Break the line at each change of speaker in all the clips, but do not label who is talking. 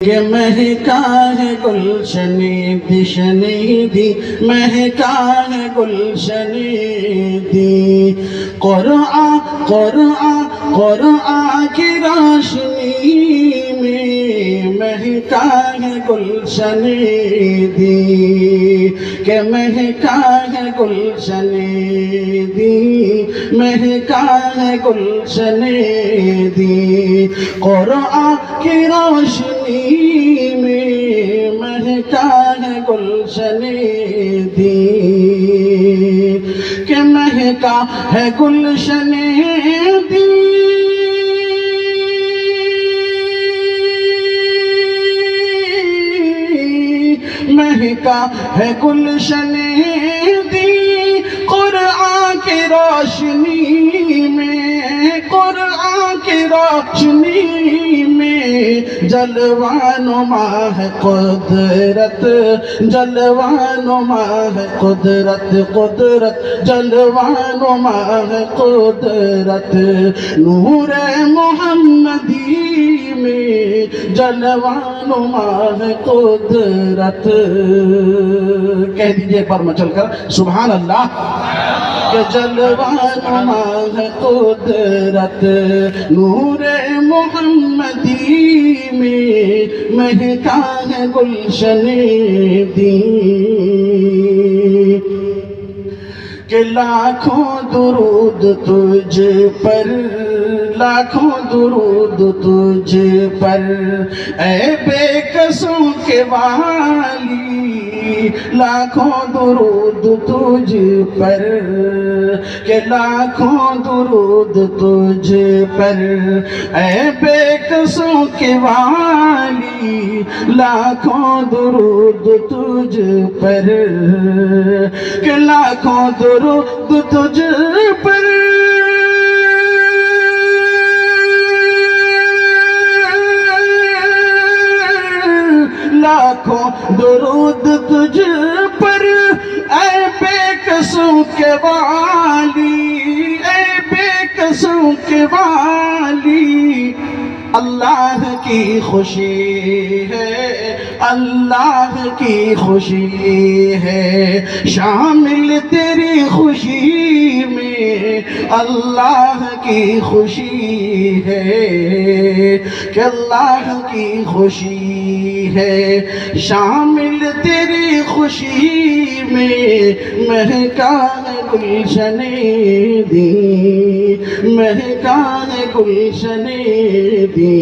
کہ مہکا ہے گلشن دشن دی، مہکا ہے گلشن دی، قرآن قرآن قرآن کی روشنی میں مہکا ہے گلشن دی، کہ مہکا ہے گلشن دی، مہکا ہے گلشن دی، قرآن کی روشنی میں مہکا ہے گلشن دی، کہ مہکا ہے گلشن دی، مہکا ہے گلشن دی، قرآن کی روشنی میں، قرآن کی روشنی میں جلوہ نما ہے قدرت، جلوہ نما ہے قدرت، قدرت جلوہ نما ہے قدرت، نور محمدی میں جلوہ نما ہے قدرت۔ کہہ دیجئے ایک بار مچل کر سبحان اللہ، کہ جلوہ نما ہے قدرت، نور محمدی میں مہکا ہے گلشن دی، کہ لاکھوں درود تجھ پر، لاکھوں درود تجھ پر اے بے کسوں کے والی، لاکھوں درود تجھ پر، کہ لاکھوں درود تجھ پر اے بے کسوں کے والی، لاکھوں درود تجھ پر، کہ لاکھوں درود تجھ پر، لاکھوں درود تجھ پر اے بے کسوں کے والی، اے بے کسوں کے والی، اللہ کی خوشی ہے، اللہ کی خوشی ہے، شامل تیری خوشی میں اللہ کی خوشی ہے، کہ اللہ کی خوشی ہے، شامل تیری خوشی میں مہکا ہے گلشن دی، مہکا ہے گلشن دی۔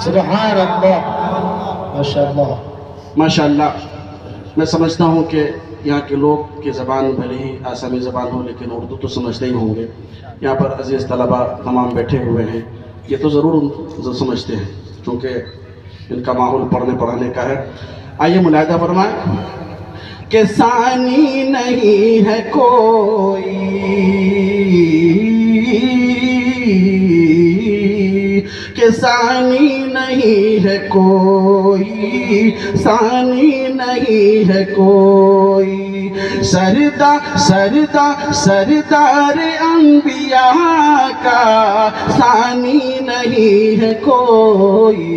سبحان اللہ، ماشاءاللہ
ماشاءاللہ۔ میں سمجھتا ہوں کہ یہاں کے لوگ کی زبان بھلے ہی آسامی زبان ہو لیکن اردو تو سمجھتے ہی ہوں گے۔ یہاں پر عزیز طلبہ تمام بیٹھے ہوئے ہیں، یہ تو ضرور سمجھتے ہیں کیونکہ ان کا ماحول پڑھنے پڑھانے کا ہے۔ آئیے ملاحظہ فرمائیں کہ ثانی نہیں ہے کوئی، کہ ثانی نہیں ہے کوئی، ثانی نہیں ہے کوئی، سردار انبیاء کا ثانی نہیں ہے کوئی،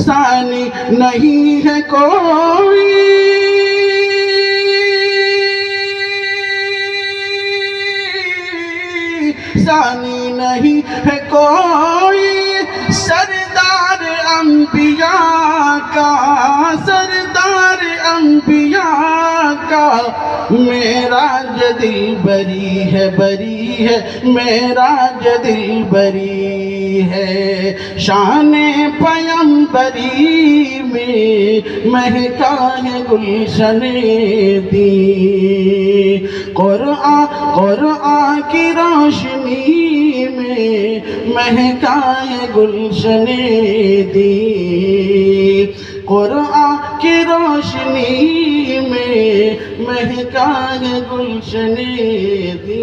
ثانی نہیں ہے کوئی، ثانی نہیں ہے کوئی، سردار انبیاء کا، سردار انبیاء کا، معراج دل بری ہے، بری ہے، معراج دل بری ہے، شان پیمبری میں مہکا ہے گلشن دی، قرآن قرآن کی روشنی میں مہکا ہے گلشن دی، قرآن کی روشنی میں مہکا ہے گلشن دی۔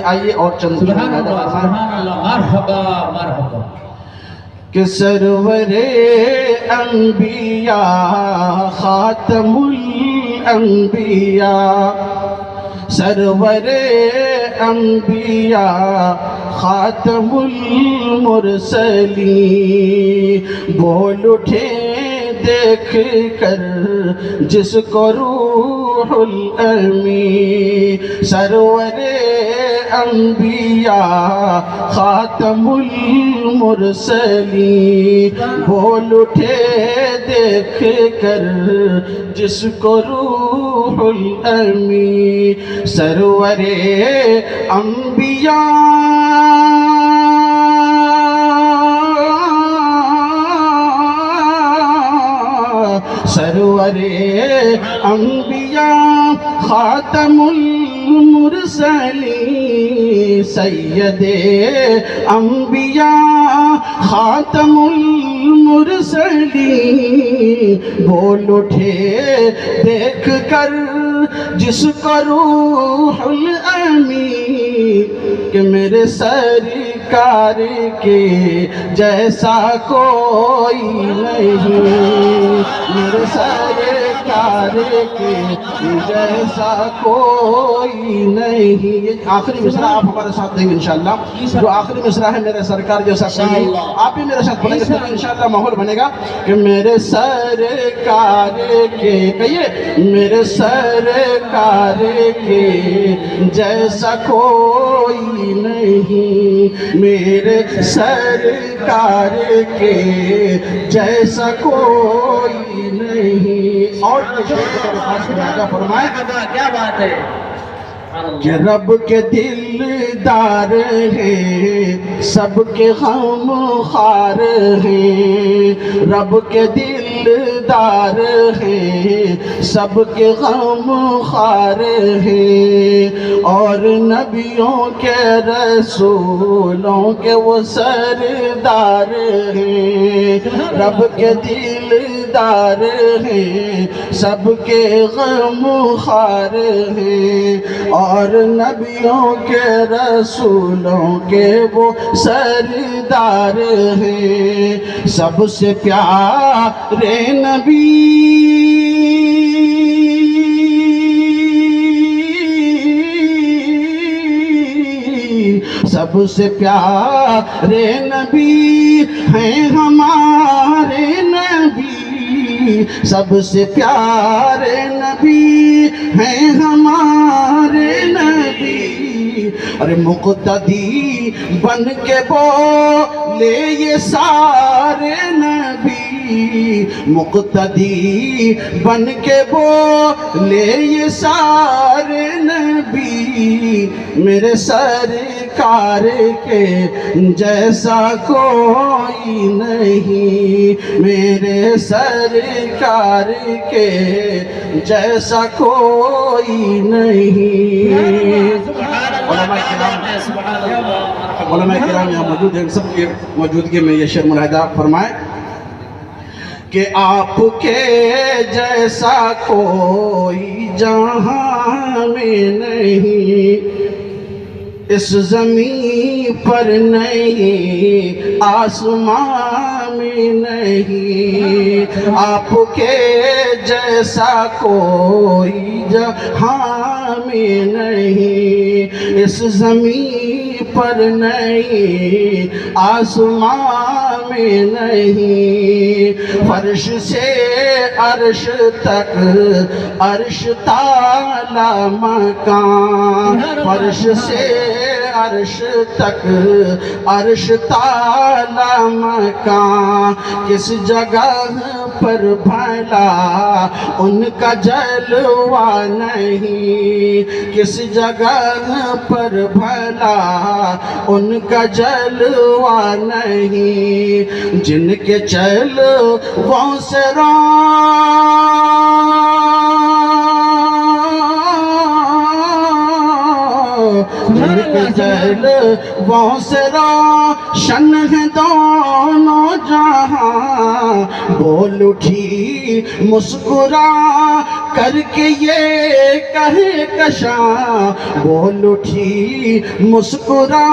آئیے اور چند
سبحان اللہ، سبحان اللہ، مرحبا مرحبا۔
کہ سرور انبیاء خاتم الانبیاء، سرور انبیاء خاتم المرسلین بول اٹھے دیکھ کر جس کو روح الامین سرور انبیاء خاتم المرسلین بول اٹھے دیکھ کر جس کو روح الامین سرور انبیاء سرور انبیاء خاتم المرسلین سید انبیاء خاتم المرسلین بول اٹھے دیکھ کر جس کو روح الامین کہ میرے سرکار کے جیسا کوئی نہیں میرے سرکار کے جیسا کوئی نہیں یہ آخری مصرع آپ ہمارے ساتھ دیں گے انشاءاللہ جو آخری مصرع ہے میرے سرکار جیسا کوئی نہیں آپ بھی میرے ساتھ پڑھیں گے تو انشاءاللہ ماحول بنے گا کہ میرے سرکار کے کہیے میرے سرکار کے جیسا کوئی نہیں میرے سرکار کے جیسا کوئی نہیں اور فرمائے
کیا بات ہے
کہ رب کے دلدار ہیں سب کے غم خوار ہیں رب کے دلدار ہیں سب کے غم خوار ہیں اور نبیوں کے رسولوں کے وہ سردار ہیں رب کے دلدار ہیں سب کے غم خوار ہیں اور نبیوں کے رسولوں کے وہ سردار ہیں سب سے پیارے نبی سب سے پیارے نبی ہیں ہمارے نبی سب سے پیارے نبی ہیں ہمارے نبی ارے مقتدی بن کے بولے یہ سارے نبی مقتدی بن کے بولے یہ سارے نبی میرے سرکار کے جیسا کوئی نہیں میرے سرکار کے جیسا کوئی نہیں علماء کرام یہاں موجود ہیں سب کی موجودگی میں یہ شعر ملاحظہ فرمائیں کہ آپ کے جیسا کوئی جہاں میں نہیں اس زمین پر نہیں آسمان میں نہیں آپ کے جیسا کوئی جہاں میں نہیں اس زمین پر نہیں آسمان میں نہیں فرش سے عرش تک عرش تعالی مکان فرش سے عرش تک عرش تعالی مکان کس جگہ پر بھلا ان کا جلوہ نہیں کس جگہ پر بھلا ان کا جلوہ نہیں جن کے جلووں سے جن کے جلووں سے روشن ہے دونوں جہاں بول اٹھی مسکرا کر کے یہ کہے کشاں بول اٹھی مسکرا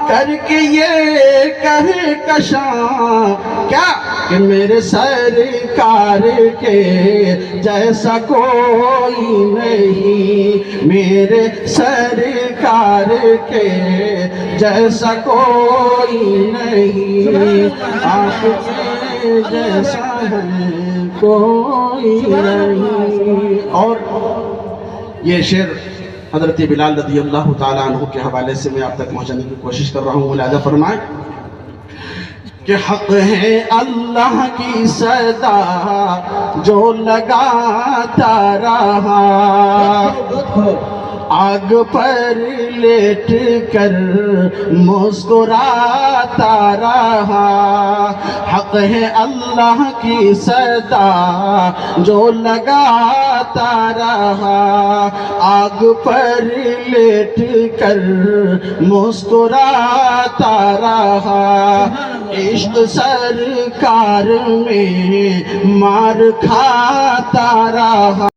کر کے یہ کہے کشاں کیا کہ میرے سرکار کے جیسا کوئی نہیں میرے سرکار کے جیسا کوئی نہیں، آپ کے جیسا ہے کوئی نہیں۔ اور یہ شعر حضرت بلال رضی اللہ تعالیٰ عنہ کے حوالے سے میں آپ تک پہنچانے کی کوشش کر رہا ہوں۔ ملاحظہ فرمائیں کہ حق ہے اللہ کی صدا جو لگاتا رہا، آگ پر لیٹ کر مسکراتا رہا۔ حق ہے اللہ کی صدا جو لگاتا رہا، آگ پر لیٹ کر مسکراتا رہا۔ عشق سرکار میں مار کھاتا رہا۔